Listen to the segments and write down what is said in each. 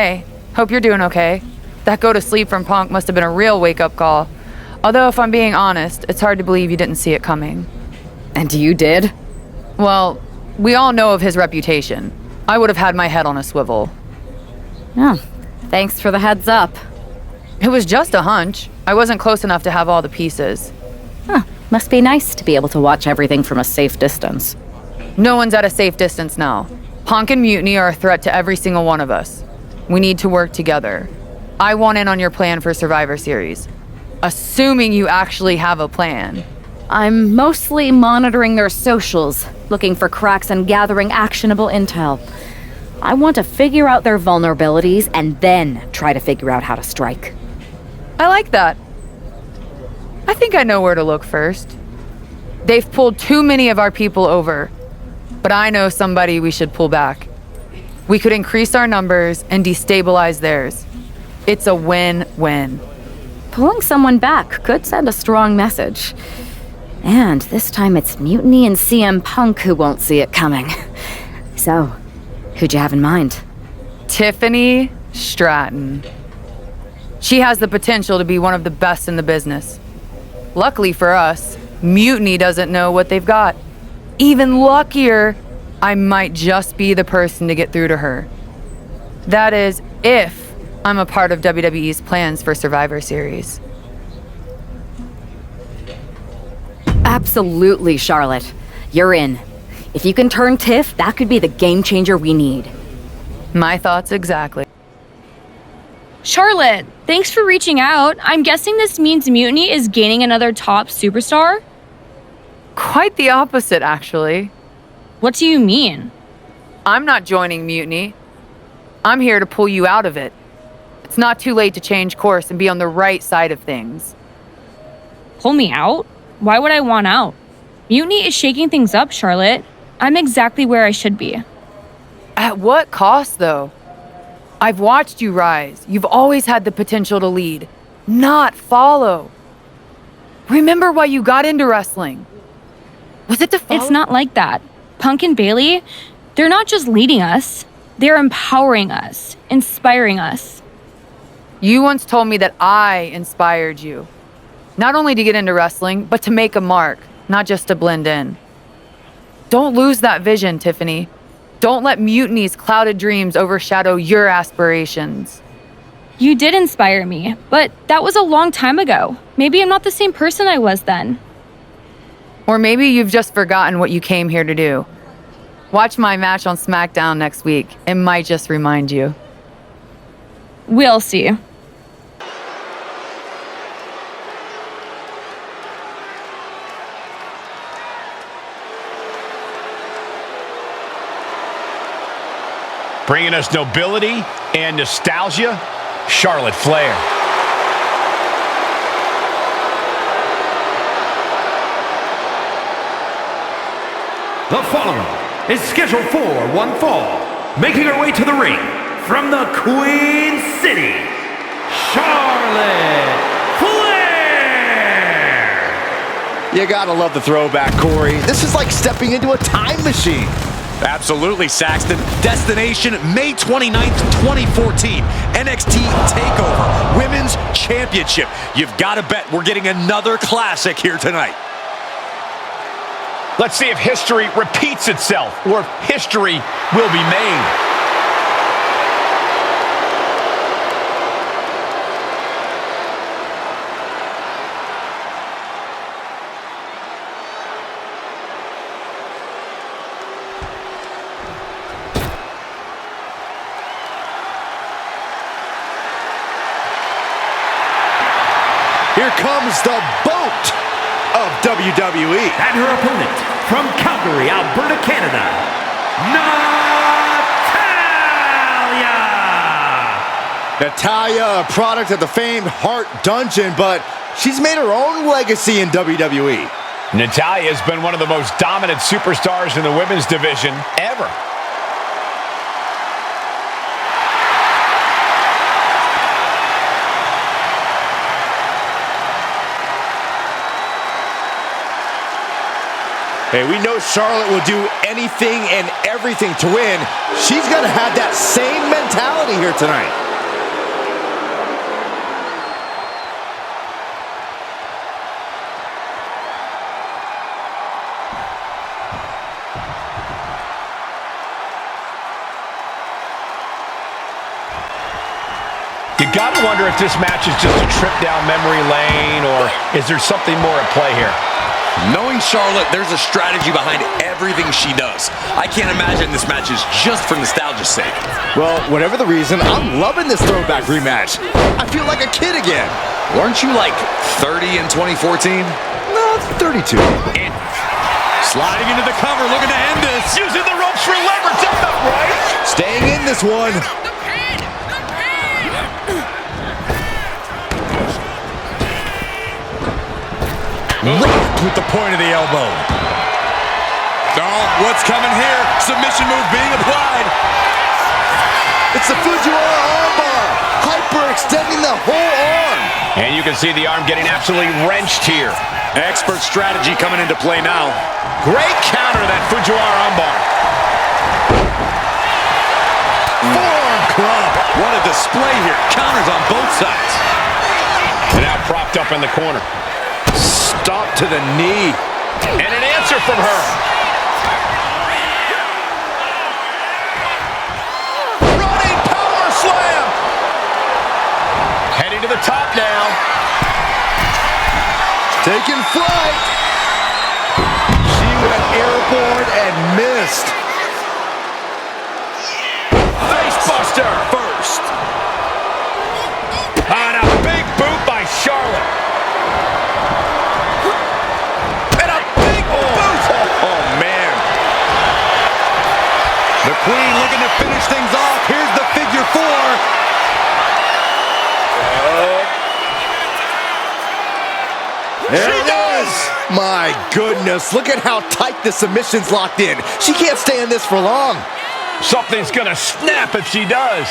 Hey, hope you're doing okay. That go to sleep from Punk must have been a real wake-up call. Although, if I'm being honest, it's hard to believe you didn't see it coming. And you did? Well, we all know of his reputation. I would have had my head on a swivel. Oh, thanks for the heads up. It was just a hunch. I wasn't close enough to have all the pieces. Must be nice to be able to watch everything from a safe distance. No one's at a safe distance now. Punk and Mutiny are a threat to every single one of us. We need to work together. I want in on your plan for Survivor Series. Assuming you actually have a plan. I'm mostly monitoring their socials, looking for cracks and gathering actionable intel. I want to figure out their vulnerabilities and then try to figure out how to strike. I like that. I think I know where to look first. They've pulled too many of our people over, but I know somebody we should pull back. We could increase our numbers and destabilize theirs. It's a win-win. Pulling someone back could send a strong message. And this time it's Mutiny and CM Punk who won't see it coming. So, who'd you have in mind? Tiffany Stratton. She has the potential to be one of the best in the business. Luckily for us, Mutiny doesn't know what they've got. Even luckier, I might just be the person to get through to her. That is, if I'm a part of WWE's plans for Survivor Series. Absolutely, Charlotte. You're in. If you can turn Tiff, that could be the game changer we need. My thoughts exactly. Charlotte, thanks for reaching out. I'm guessing this means Mutiny is gaining another top superstar? Quite the opposite, actually. What do you mean? I'm not joining Mutiny. I'm here to pull you out of it. It's not too late to change course and be on the right side of things. Pull me out? Why would I want out? Mutiny is shaking things up, Charlotte. I'm exactly where I should be. At what cost, though? I've watched you rise. You've always had the potential to lead, not follow. Remember why you got into wrestling? Was it to follow? It's not like that. Punk and Bailey, they're not just leading us. They're empowering us, inspiring us. You once told me that I inspired you. Not only to get into wrestling, but to make a mark, not just to blend in. Don't lose that vision, Tiffany. Don't let Mutiny's clouded dreams overshadow your aspirations. You did inspire me, but that was a long time ago. Maybe I'm not the same person I was then. Or maybe you've just forgotten what you came here to do. Watch my match on SmackDown next week. It might just remind you. We'll see. Bringing us nobility and nostalgia, Charlotte Flair. The following is scheduled for one fall, making her way to the ring from the Queen City, Charlotte Flair! You gotta love the throwback, Corey. This is like stepping into a time machine. Absolutely, Saxton. Destination, May 29th, 2014. NXT TakeOver Women's Championship. You've got to bet we're getting another classic here tonight. Let's see if history repeats itself or if history will be made. Here comes the boat of WWE. And her opponent from Calgary, Alberta, Canada, Natalya, a product of the famed Hart Dungeon, but she's made her own legacy in WWE. Natalya has been one of the most dominant superstars in the women's division ever. Hey, we know Charlotte will do anything and everything to win. She's gonna have that same mentality here tonight. You gotta wonder if this match is just a trip down memory lane, or is there something more at play here? Knowing Charlotte, there's a strategy behind everything she does. I can't imagine this match is just for nostalgia's sake. Well, whatever the reason, I'm loving this throwback rematch. I feel like a kid again. Weren't you like 30 in 2014? No, 32. And sliding into the cover, looking to end this. Using the ropes for leverage, that's not right. Staying in this one. Rocked with the point of the elbow. Oh, what's coming here? Submission move being applied. It's the Fujiwara armbar. Hyperextending the whole arm. And you can see the arm getting absolutely wrenched here. Expert strategy coming into play now. Great counter, that Fujiwara armbar. Forearm club. What a display here. Counters on both sides. And now propped up in the corner. Stop to the knee. And an answer from her. Running power slam. Heading to the top now. Taking flight. She went airborne and missed. Face buster first. On a big boot by Charlotte. The Queen looking to finish things off. Here's the figure four. There it is. My goodness, look at how tight the submission's locked in. She can't stay in this for long. Something's gonna snap if she does.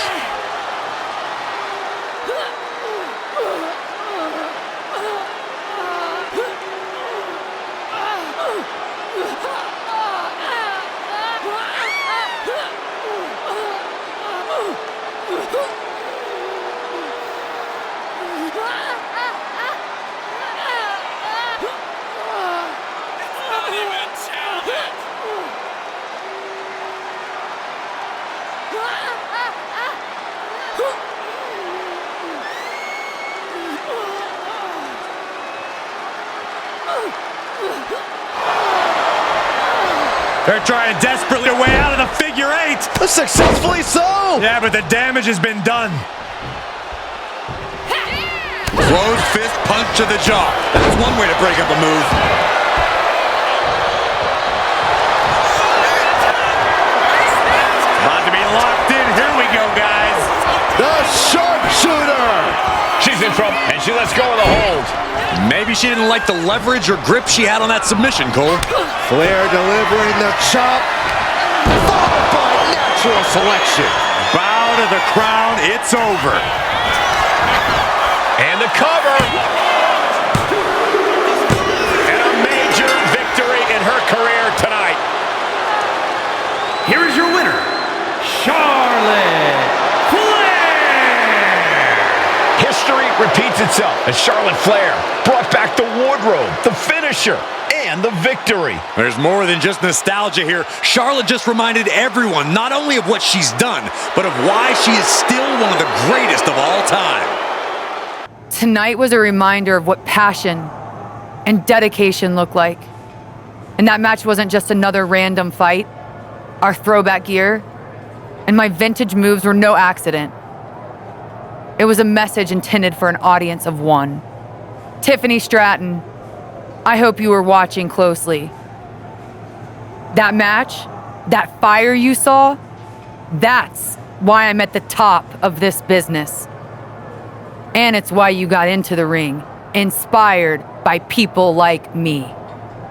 They're trying desperately to way out of the figure eight. Successfully so. Yeah, but the damage has been done. Closed fist punch to the jaw. That's one way to break up a move. About to be locked in. Here we go, guys. The sharpshooter. She's in trouble, and she lets go of the hold. Maybe she didn't like the leverage or grip she had on that submission, Cole. Flair delivering the chop. Followed by natural selection. Bow to the crown. It's over. And the cover. And a major victory in her career tonight. Here is your winner, Charlotte Flair. History repeats itself as Charlotte Flair brought back the wardrobe, the finisher, and the victory. There's more than just nostalgia here. Charlotte just reminded everyone not only of what she's done, but of why she is still one of the greatest of all time. Tonight was a reminder of what passion and dedication look like. And that match wasn't just another random fight. Our throwback gear and my vintage moves were no accident. It was a message intended for an audience of one. Tiffany Stratton, I hope you were watching closely. That match, that fire you saw, that's why I'm at the top of this business. And it's why you got into the ring, inspired by people like me.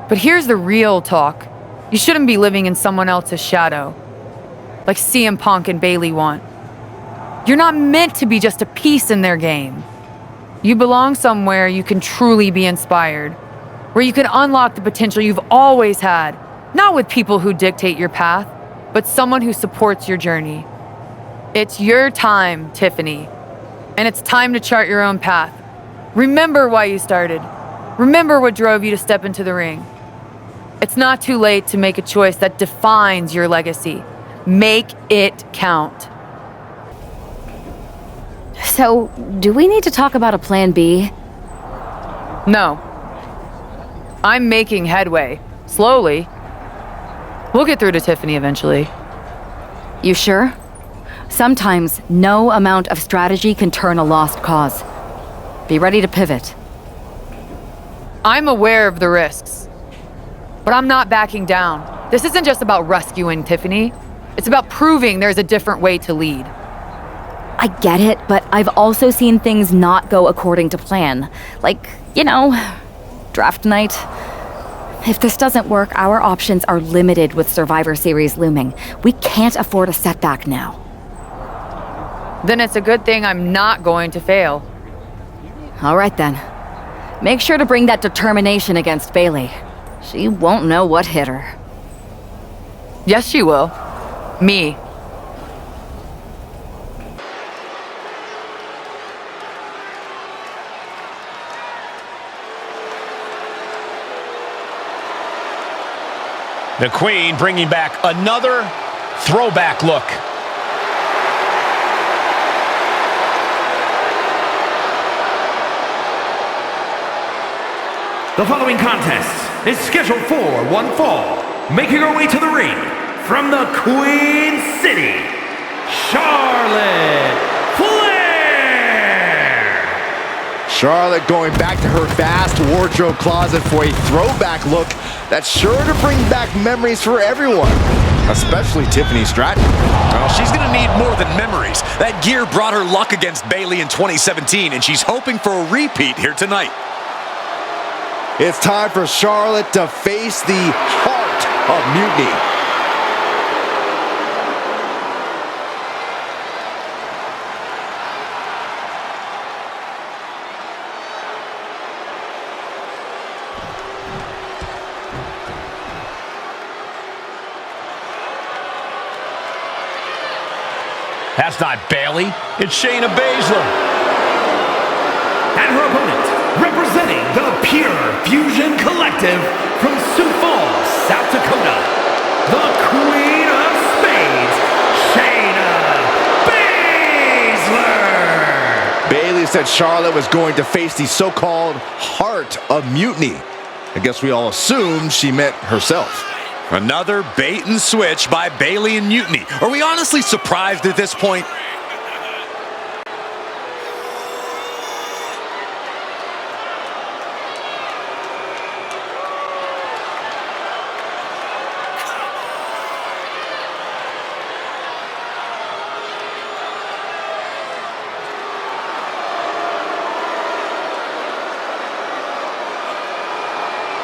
But here's the real talk. You shouldn't be living in someone else's shadow, like CM Punk and Bayley want. You're not meant to be just a piece in their game. You belong somewhere you can truly be inspired, where you can unlock the potential you've always had Not with people who dictate your path, but someone who supports your journey. It's your time, Tiffany, and it's time to chart your own path. Remember why you started. Remember what drove you to step into the ring. It's not too late to make a choice that defines your legacy. Make it count. So, do we need to talk about a plan B? No. I'm making headway. Slowly. We'll get through to Tiffany eventually. You sure? Sometimes no amount of strategy can turn a lost cause. Be ready to pivot. I'm aware of the risks, but I'm not backing down. This isn't just about rescuing Tiffany. It's about proving there's a different way to lead. I get it, but I've also seen things not go according to plan. Like, draft night. If this doesn't work, our options are limited with Survivor Series looming. We can't afford a setback now. Then it's a good thing I'm not going to fail. All right then. Make sure to bring that determination against Bailey. She won't know what hit her. Yes, she will. Me. The Queen bringing back another throwback look. The following contest is scheduled for one fall. Making her way to the ring from the Queen City, Charlotte Flair! Charlotte going back to her vast wardrobe closet for a throwback look that's sure to bring back memories for everyone, especially Tiffany Stratton. Well, she's going to need more than memories. That gear brought her luck against Bailey in 2017, and she's hoping for a repeat here tonight. It's time for Charlotte to face the heart of Mutiny. That's not Bailey. It's Shayna Baszler. And her opponent, representing the Pure Fusion Collective from Sioux Falls, South Dakota, the Queen of Spades, Shayna Baszler! Bailey said Charlotte was going to face the so-called heart of Mutiny. I guess we all assumed she meant herself. Another bait and switch by Bailey and Mutiny. Are we honestly surprised at this point?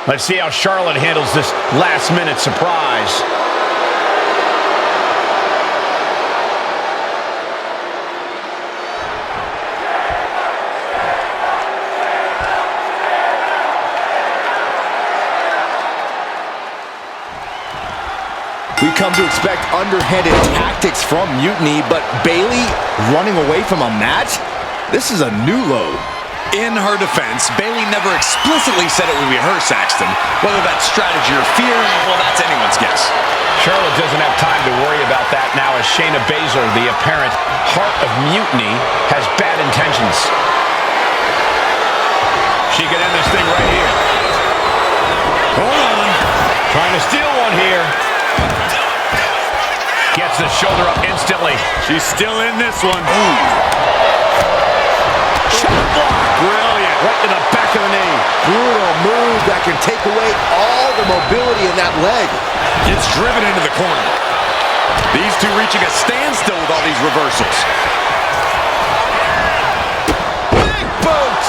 Let's see how Charlotte handles this last-minute surprise. We come to expect underhanded tactics from Mutiny, but Bailey running away from a match? This is a new low. In her defense, Bailey never explicitly said it would be her, Saxton. Whether that's strategy or fear, well, that's anyone's guess. Charlotte doesn't have time to worry about that now as Shayna Baszler, the apparent heart of Mutiny, has bad intentions. She could end this thing right here. Hold on. Trying to steal one here. Gets the shoulder up instantly. She's still in this one. Shot block. Brilliant. Right to the back of the knee. Brutal move that can take away all the mobility in that leg. Gets driven into the corner. These two reaching a standstill with all these reversals. Big boot.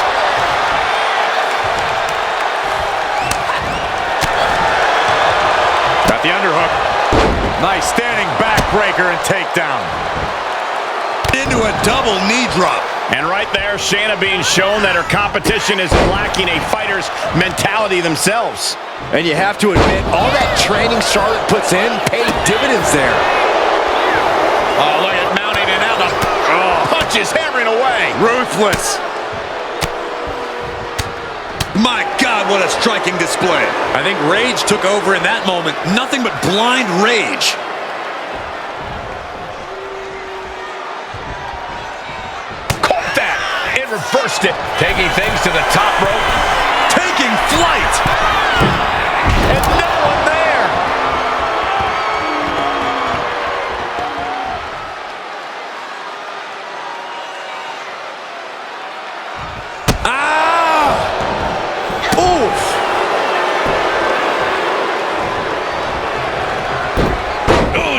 Got the underhook. Nice standing backbreaker and takedown. Into a double knee drop. And right there, Shayna being shown that her competition is lacking a fighter's mentality themselves. And you have to admit, all that training Charlotte puts in paid dividends there. Oh, look at mounting, and now the punches hammering away. Ruthless. My God, what a striking display. I think rage took over in that moment. Nothing but blind rage. Caught that. It reversed it. Taking things to the top rope. Taking flight. And no one there.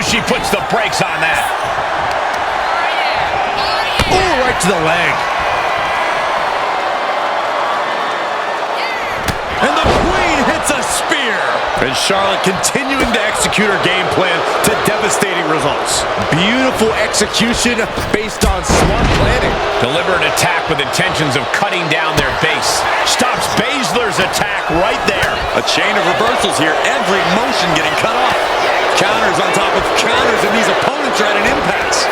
She puts the brakes on that. Oh, right to the leg. And the Queen hits a spear. And Charlotte continuing to execute her game plan to devastating results. Beautiful execution based on smart planning. Deliberate attack with intentions of cutting down their base. Stops Baszler's attack right there. A chain of reversals here. Every motion getting cut off. Counters on top of counters, and these opponents are at an impasse.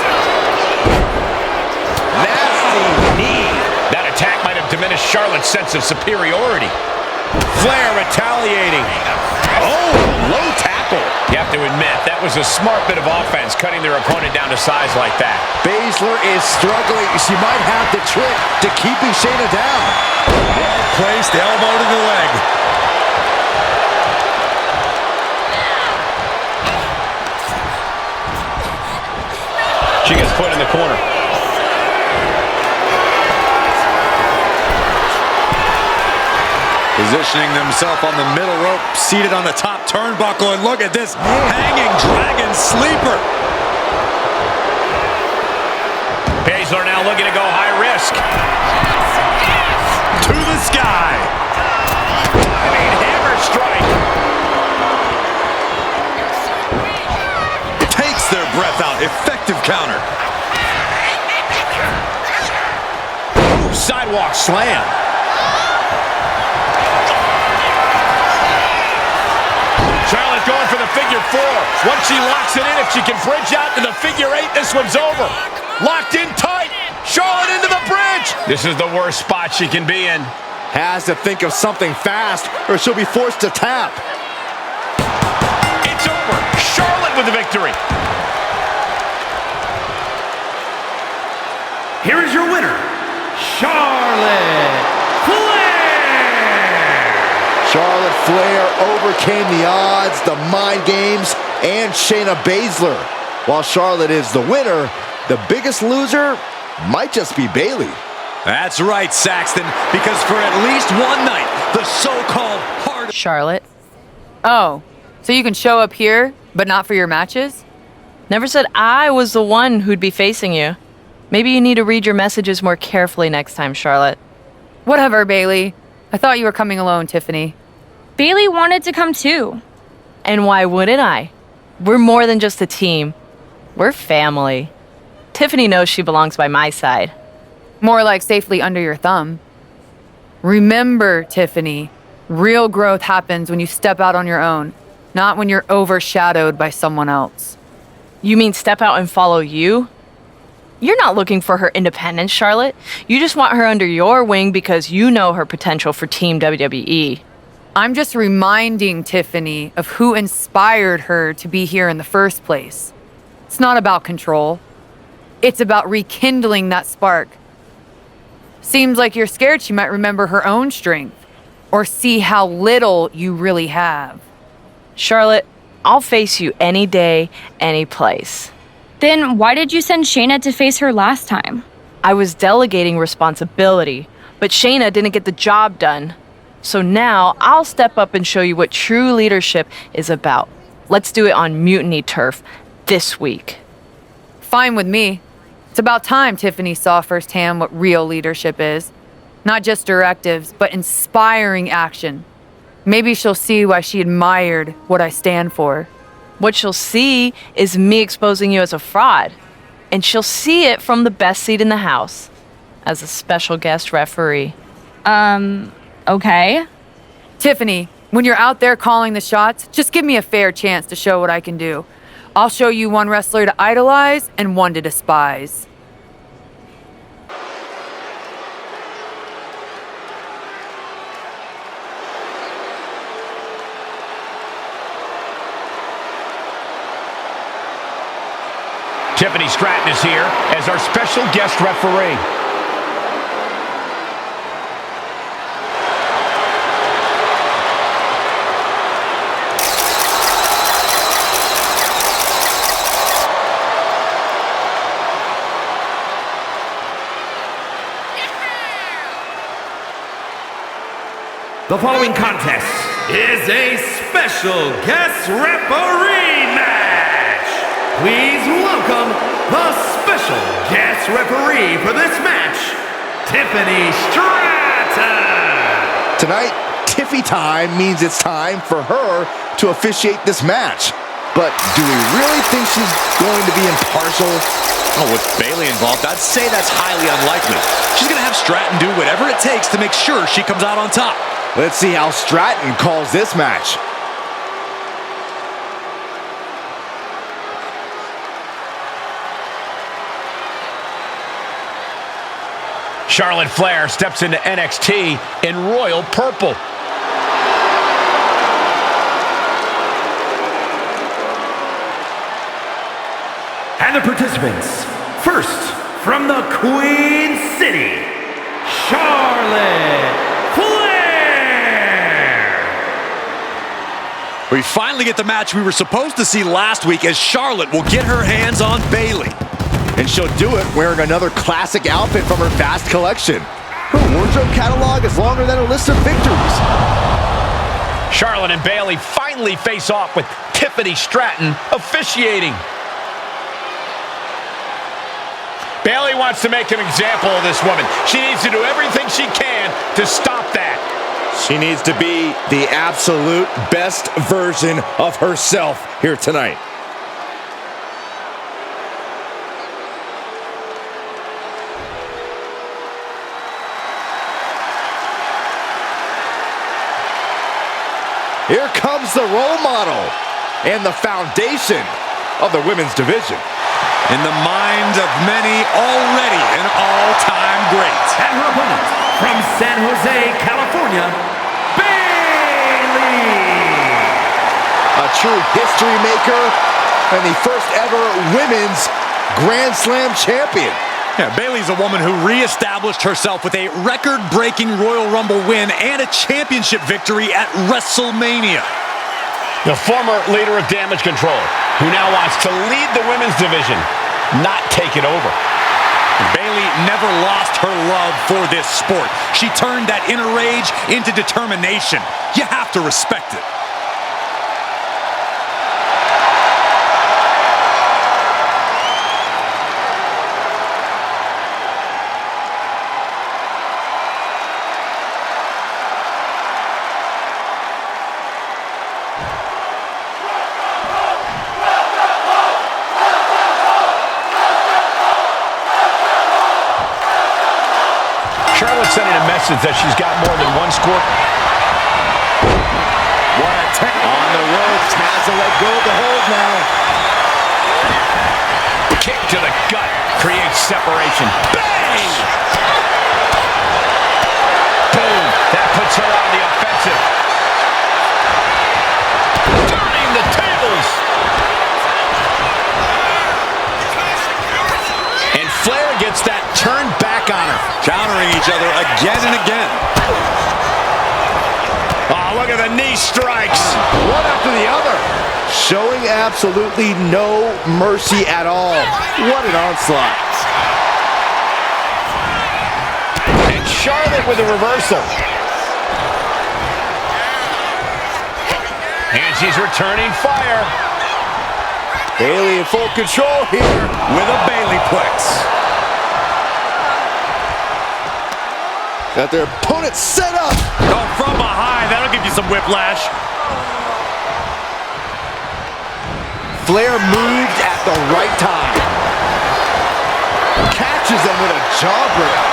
Nasty knee. That attack might have diminished Charlotte's sense of superiority. Flair retaliating. Oh, low tackle. You have to admit, that was a smart bit of offense, cutting their opponent down to size like that. Baszler is struggling. She might have the trick to keeping Shayna down. Well placed, elbow to the leg. She gets put in the corner. Positioning themselves on the middle rope, seated on the top turnbuckle, and look at this hanging dragon sleeper. Baszler now looking to go high risk. To the sky. I mean, hammer strike. Takes their breath out. Effective counter. Ooh, sidewalk slam. Charlotte going for the figure four. Once she locks it in, if she can bridge out to the figure eight, this one's over. Locked in tight. Charlotte into the bridge. This is the worst spot she can be in. Has to think of something fast, or she'll be forced to tap. It's over. Charlotte with the victory. Here is your winner, Charlotte Flair! Charlotte Flair overcame the odds, the mind games, and Shayna Baszler. While Charlotte is the winner, the biggest loser might just be Bayley. That's right, Saxton, because for at least one night, the so-called hard... Charlotte. Oh, so you can show up here, but not for your matches? Never said I was the one who'd be facing you. Maybe you need to read your messages more carefully next time, Charlotte. Whatever, Bailey. I thought you were coming alone, Tiffany. Bailey wanted to come too. And why wouldn't I? We're more than just a team. We're family. Tiffany knows she belongs by my side. More like safely under your thumb. Remember, Tiffany, real growth happens when you step out on your own, not when you're overshadowed by someone else. You mean step out and follow you? You're not looking for her independence, Charlotte. You just want her under your wing because you know her potential for Team WWE. I'm just reminding Tiffany of who inspired her to be here in the first place. It's not about control. It's about rekindling that spark. Seems like you're scared she might remember her own strength or see how little you really have. Charlotte, I'll face you any day, any place. Then why did you send Shayna to face her last time? I was delegating responsibility, but Shayna didn't get the job done. So now I'll step up and show you what true leadership is about. Let's do it on Mutiny Turf this week. Fine with me. It's about time Tiffany saw firsthand what real leadership is. Not just directives, but inspiring action. Maybe she'll see why she admired what I stand for. What she'll see is me exposing you as a fraud. And she'll see it from the best seat in the house. as a special guest referee. Okay. Tiffany, when you're out there calling the shots, just give me a fair chance to show what I can do. I'll show you one wrestler to idolize and one to despise. Tiffany Stratton is here as our special guest referee. The following contest is a special guest referee match. Please welcome the special guest referee for this match, Tiffany Stratton. Tonight, Tiffy time means it's time for her to officiate this match. But do we really think she's going to be impartial? Oh, with Bailey involved, I'd say that's highly unlikely. She's going to have Stratton do whatever it takes to make sure she comes out on top. Let's see how Stratton calls this match. Charlotte Flair steps into NXT in royal purple. And the participants, first from the Queen City, Charlotte Flair. We finally get the match we were supposed to see last week as Charlotte will get her hands on Bailey. And she'll do it wearing another classic outfit from her vast collection. Her wardrobe catalog is longer than her list of victories. Charlotte and Bailey finally face off with Tiffany Stratton officiating. Bailey wants to make an example of this woman. She needs to do everything she can to stop that. She needs to be the absolute best version of herself here tonight. Here comes the role model and the foundation of the women's division. In the minds of many, already an all-time great. And her opponent from San Jose, California, Bailey. A true history maker and the first ever women's Grand Slam champion. Yeah, Bailey's a woman who reestablished herself with a record-breaking Royal Rumble win and a championship victory at WrestleMania. The former leader of Damage Control, who now wants to lead the women's division, not take it over. Bailey never lost her love for this sport. She turned that inner rage into determination. You have to respect it. Charlotte sending a message that she's got more than one score. What a tech on the ropes. Has to let go of the hold now. Kick to the gut creates separation. Bang! Boom! That puts her on the offensive. Turning the tables. And Flair gets that turned back on her. Countering each other again and again. Oh, look at the knee strikes. One after the other. Showing absolutely no mercy at all. What an onslaught. And Charlotte with a reversal. And she's returning fire. Bailey in full control here With a Baileyplex. Got their opponent set up. Oh, from behind. That'll give you some whiplash. Flair moved at the right time. Catches them with a jawbreaker.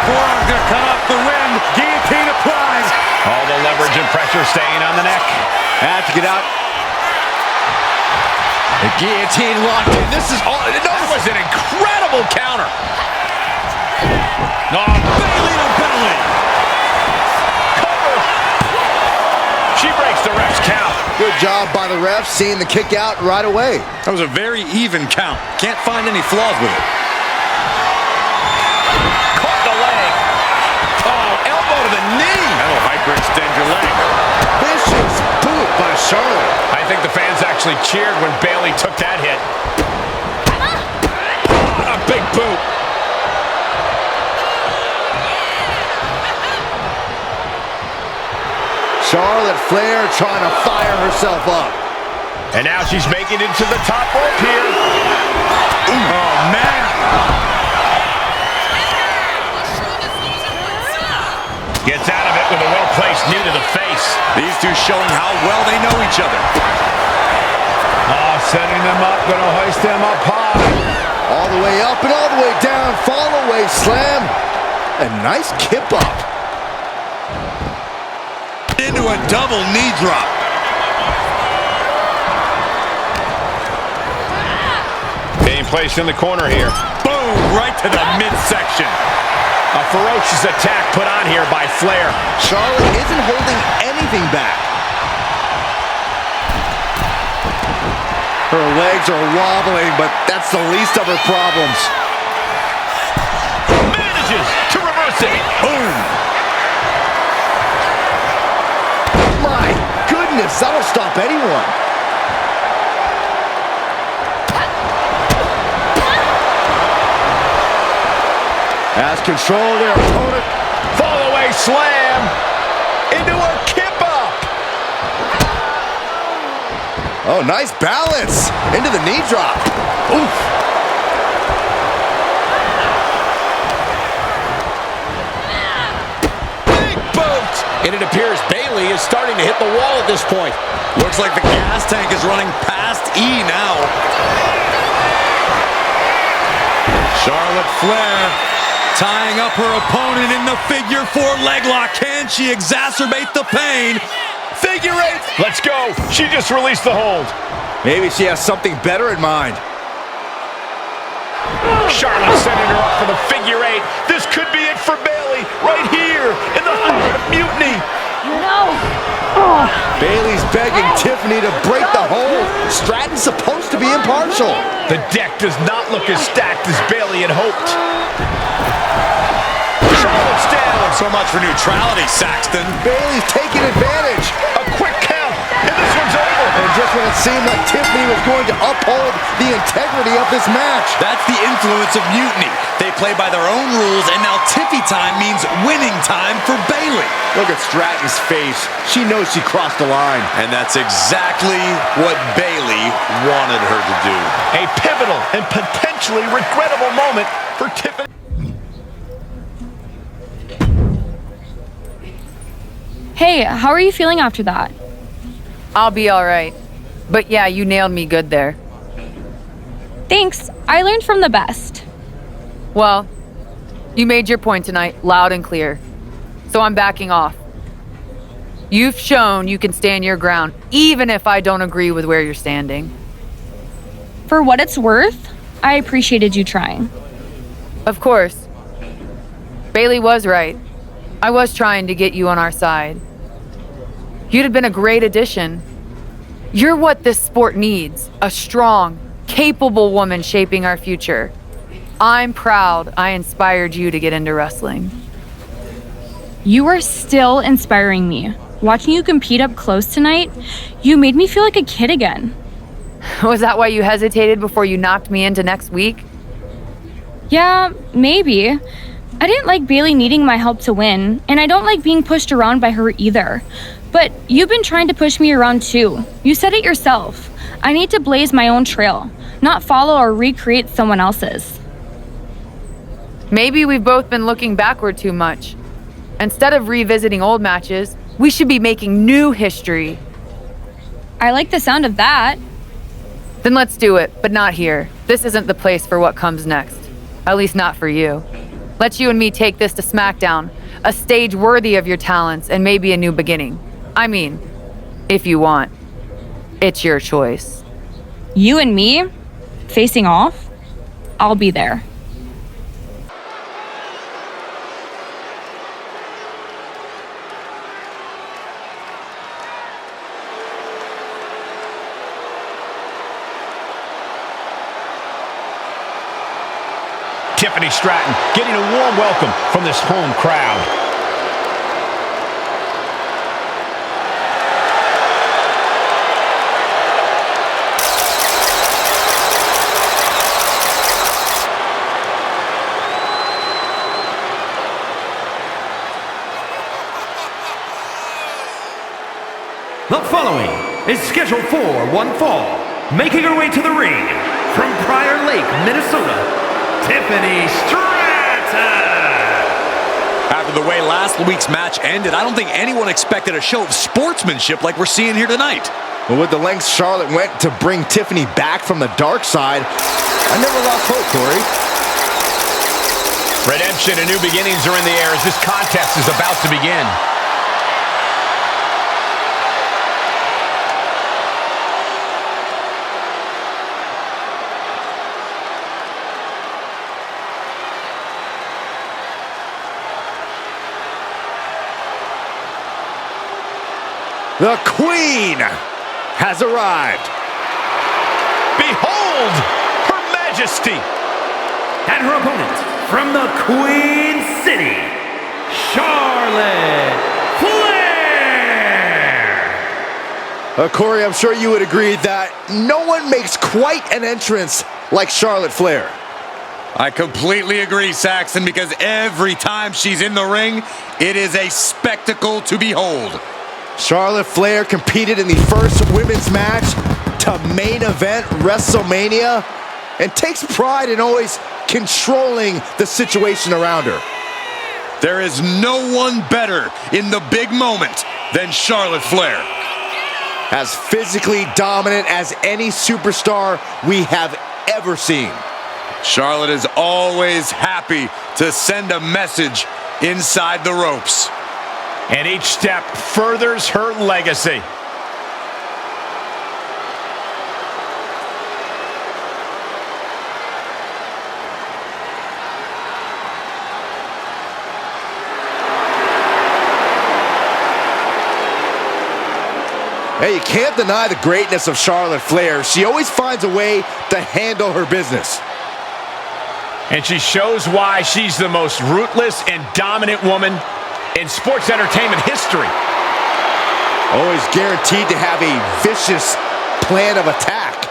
Forearm's gonna cut off the wind. Guillotine applies. All the leverage and pressure staying on the neck. Had to get out. The guillotine locked in. This is all. That was an incredible counter. Oh, Bayley to belly. Cover. She breaks the ref's count. Good job by the ref, seeing the kick out right away. That was a very even count. Can't find any flaws with it. Caught the leg. Oh, elbow to the knee. That'll hyperextend your leg. Vicious boot by Charlotte. I think the fans actually cheered when Bayley took that hit. A big boot. Charlotte Flair trying to fire herself up. And now she's making it to the top rope here. Oh, man. Gets out of it with a well-placed knee to the face. These two showing how well they know each other. Oh, setting them up, gonna hoist them up high. All the way up and all the way down. Fall away slam. A nice kip up. Into a double knee drop. Being placed in the corner here. Boom, right to the midsection. A ferocious attack put on here by Flair. Charlotte isn't holding anything back. Her legs are wobbling, but that's the least of her problems. Manages to reverse it. Boom. My goodness, that'll stop anyone. Has control of their opponent. Fall away slam. Into a kip up. Oh, nice balance. Into the knee drop. Oof. Big boot. And it appears Bayley is starting to hit the wall at this point. Looks like the gas tank is running past E now. Charlotte Flair tying up her opponent in the figure 4 leg lock. Can she exacerbate the pain? Figure 8. Let's go. She just released the hold. Maybe she has something better in mind. Charlotte sending her up for the figure 8. This could be it for Bayley right here in the heart of Mutiny. Bayley's begging Tiffany to break the hold. Stratton's supposed to be impartial. The deck does not look as stacked as Bayley had hoped. Charlotte's down. So much for neutrality, Saxton. Bayley's taking advantage. A quick count, and this one's over. And just when it seemed like Tiffany was going to uphold the integrity of this match. That's the influence of Mutiny. They play by their own rules, and now Tiffy time means winning time for Bayley. Look at Stratton's face. She knows she crossed the line. And that's exactly what Bayley wanted her to do. A pivotal and potentially regrettable moment for Tiffany. Hey, how are you feeling after that? I'll be all right. But yeah, you nailed me good there. Thanks. I learned from the best. Well, you made your point tonight loud and clear. So I'm backing off. You've shown you can stand your ground, even if I don't agree with where you're standing. For what it's worth, I appreciated you trying. Of course. Bayley was right. I was trying to get you on our side. You'd have been a great addition. You're what this sport needs, a strong, capable woman shaping our future. I'm proud I inspired you to get into wrestling. You are still inspiring me. Watching you compete up close tonight, you made me feel like a kid again. Was that why you hesitated before you knocked me into next week? Yeah, maybe. I didn't like Bayley needing my help to win, and I don't like being pushed around by her either. But you've been trying to push me around too. You said it yourself. I need to blaze my own trail, not follow or recreate someone else's. Maybe we've both been looking backward too much. Instead of revisiting old matches, we should be making new history. I like the sound of that. Then let's do it, but not here. This isn't the place for what comes next. At least not for you. Let you and me take this to SmackDown, a stage worthy of your talents and maybe a new beginning. I mean, if you want. It's your choice. You and me? Facing off? I'll be there. Tiffany Stratton getting a warm welcome from this home crowd. The following is scheduled for one fall, making her way to the ring from Prior Lake, Minnesota, Tiffany Stratton! After the way last week's match ended, I don't think anyone expected a show of sportsmanship like we're seeing here tonight. Well, with the lengths Charlotte went to bring Tiffany back from the dark side, I never lost hope, Corey. Redemption and new beginnings are in the air as this contest is about to begin. The Queen has arrived. Behold, Her Majesty! And her opponent from the Queen City, Charlotte Flair! Corey, I'm sure you would agree that no one makes quite an entrance like Charlotte Flair. I completely agree, Saxon, because every time she's in the ring, it is a spectacle to behold. Charlotte Flair competed in the first women's match to main event WrestleMania and takes pride in always controlling the situation around her. There is no one better in the big moment than Charlotte Flair. As physically dominant as any superstar we have ever seen. Charlotte is always happy to send a message inside the ropes. And each step furthers her legacy. Hey, you can't deny the greatness of Charlotte Flair. She always finds a way to handle her business. And she shows why she's the most ruthless and dominant woman in sports entertainment history. Always guaranteed to have a vicious plan of attack.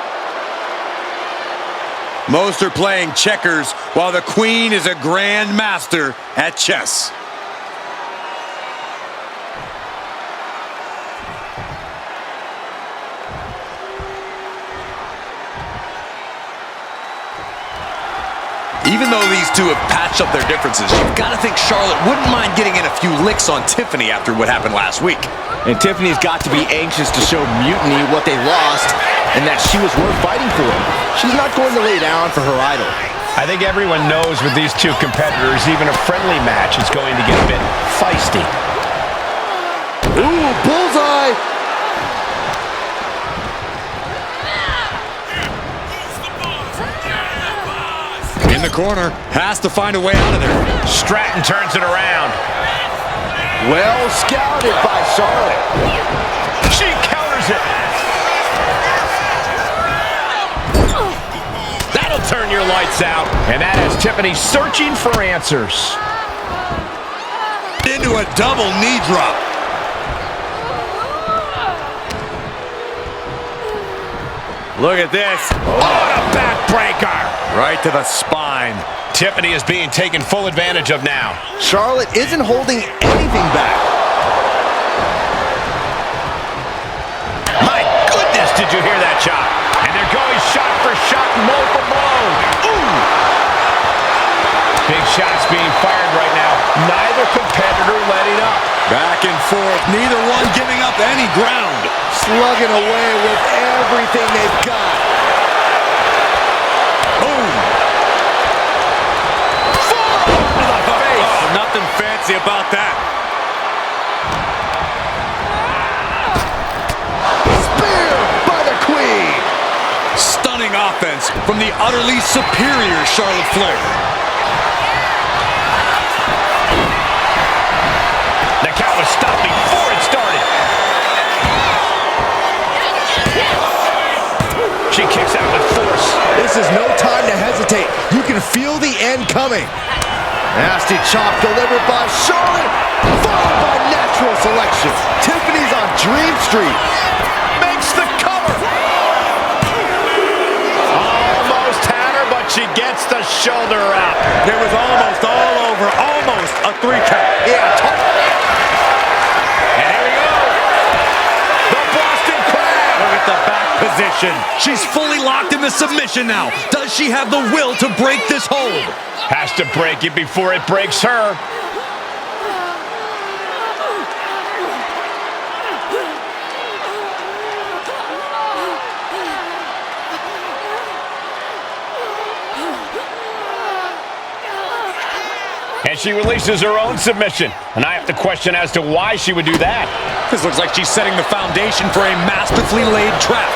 Most are playing checkers while the Queen is a grand master at chess. Even though these two have patched up their differences, you've got to think Charlotte wouldn't mind getting in a few licks on Tiffany after what happened last week. And Tiffany's got to be anxious to show Mutiny what they lost and that she was worth fighting for. She's not going to lay down for her idol. I think everyone knows with these two competitors, even a friendly match is going to get a bit feisty. Ooh, bullseye! In the corner, has to find a way out of there. Stratton turns it around. Well scouted by Charlotte. She counters it. That'll turn your lights out. And that has Tiffany searching for answers. Into a double knee drop. Look at this. Oh, a backbreaker. Right to the spine. Tiffany is being taken full advantage of now. Charlotte isn't holding anything back. My goodness, did you hear that shot? And they're going shot for shot, blow for blow. Ooh! Big shots being fired right now. Neither competitor letting up. Back and forth, neither one giving up any ground. Slugging away with everything they've got. Boom! Forearm to the crazy about that. Spear by the Queen. Stunning offense from the utterly superior Charlotte Flair. The count was stopped before it started. She kicks out with force. This is no time to hesitate. You can feel the end coming. Nasty chop delivered by Charlotte, followed by natural selection. Tiffany's on Dream Street. Makes the cover. Almost had her, but she gets the shoulder up. It was almost all over. Almost a 3 count. Yeah, And here we go. The Boston Crab. Look at the back position. She's fully locked into submission now. Does she have the will to break this hold? Has to break it before it breaks her. And she releases her own submission. And I have to question as to why she would do that. This looks like she's setting the foundation for a masterfully laid trap.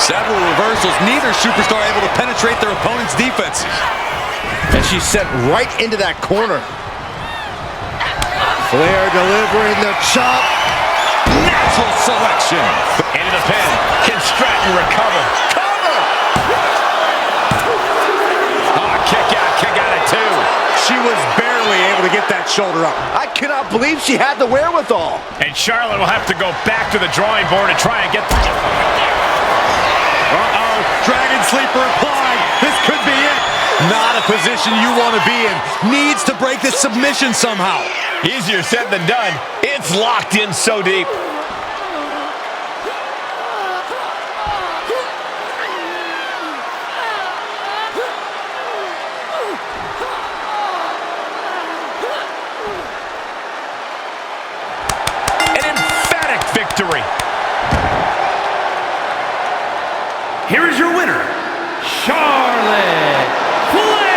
Several reversals, neither superstar able to penetrate their opponent's defenses. and she's sent right into that corner. Flair delivering the chop. Natural selection. Into the pin. Can Stratton recover? Cover! Oh, kick out at 2. She was barely able to get that shoulder up. I cannot believe she had the wherewithal. And Charlotte will have to go back to the drawing board and try and get... Uh-oh, Dragon Sleeper applied. This could be it. Not a position you want to be in. Needs to break this submission somehow. Easier said than done. It's locked in so deep. An emphatic victory. Here is your winner, Charlotte Flair!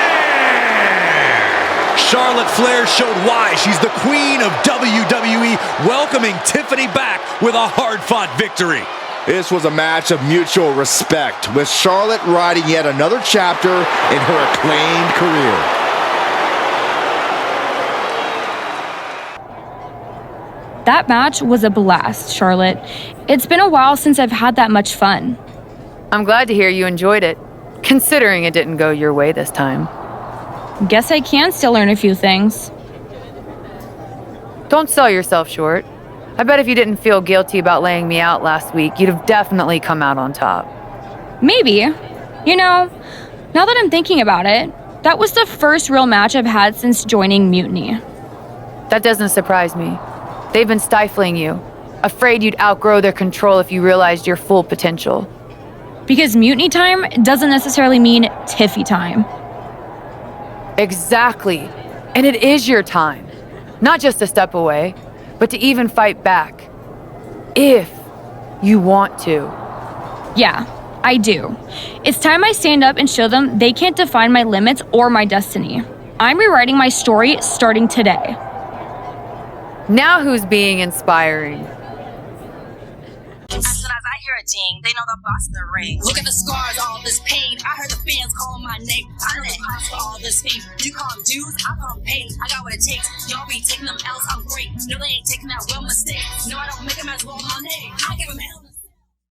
Charlotte Flair showed why she's the queen of WWE, welcoming Tiffany back with a hard-fought victory. This was a match of mutual respect, with Charlotte riding yet another chapter in her acclaimed career. That match was a blast, Charlotte. It's been a while since I've had that much fun. I'm glad to hear you enjoyed it, considering it didn't go your way this time. Guess I can still learn a few things. Don't sell yourself short. I bet if you didn't feel guilty about laying me out last week, you'd have definitely come out on top. Maybe. You know, now that I'm thinking about it, that was the first real match I've had since joining Mutiny. That doesn't surprise me. They've been stifling you, afraid you'd outgrow their control if you realized your full potential. Because Mutiny time doesn't necessarily mean Tiffy time. Exactly. And it is your time. Not just a step away, but to even fight back. If you want to. Yeah, I do. It's time I stand up and show them they can't define my limits or my destiny. I'm rewriting my story starting today. Now who's being inspiring? As soon as I hear a ding, they know the boss in the ring. Look at the scars, all this pain. I heard the fans call my name. I know the cost for all this fame. You call them dues, I call them pain. I got what it takes. Y'all be taking them L's, I'm great. No, they ain't taking that real mistake. No, I don't make them as well my name. I give them hell.